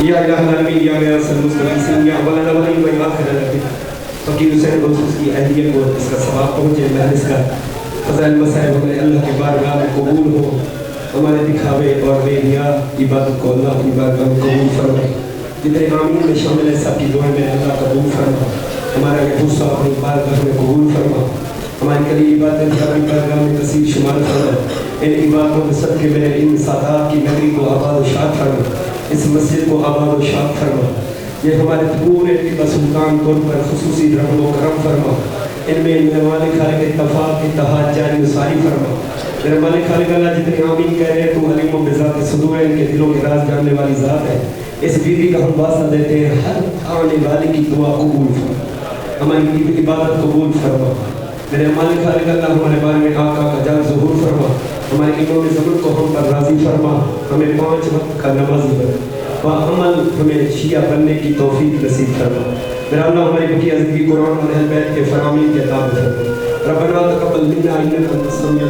یا الہ العالمین یا غیر المستغیثین یا اول الاولین و آخر الاخرین. فقیر حسین بخش کی اہلیت کو اس کا ثواب پہنچے، محض اس کا فضائل مسائل ہمارے اللہ کی بارگاہ میں قبول ہو. ہمارے دکھاوے اور بے نیا عبادت کو اللہ کی بارگاہ میں قبول فرمائے. جتنے آمین میں شامل ہیں سب کی دعائیں میں اللہ قبول فرما. ہمارا یہ غصہ اپنی بارگاہ میں قبول فرما. ہماری کلی عبادت اپنی بارگاہ میں کثیر شمار فرما. ان عبادتوں کے صدقے میں ان سادات کی نگری کو آباد و شاد فرما. اس مسجد کو آباد و شاد فرما. یہ ہمارے پورے طب سلطان طور پر خصوصی رحم و کرم فرما. ان میں مالک خالق اتفاق اتحاد جاری و ساری فرما. میرے مالک خالق اللہ جتنے آمین کہہ رہے ہیں تو حلیم و بذات صدور ہے، ان کے دلوں کے راز جاننے والی ذات ہے. اس بیوی کا ہم واسطہ دیتے ہیں، ہر آنے والے کی دعا قبول فرما، ہماری عبادت قبول فرما. میرے مالک خالق اللہ ہمارے بارے میں آقا کا جان ظہور فرما. ہمارے امام زمن کو ہم پر راضی فرما. ہمیں 5 وقت کا نمازی بنا عمل ہمیں شیعہ بننے کی توفیق نصیب فرما. میرا اللہ ہماری بقیہ زندگی قرآن اور اہل بیت کے فرامین کے تابع فرما. ربنا تقبل منا انک انت السمیع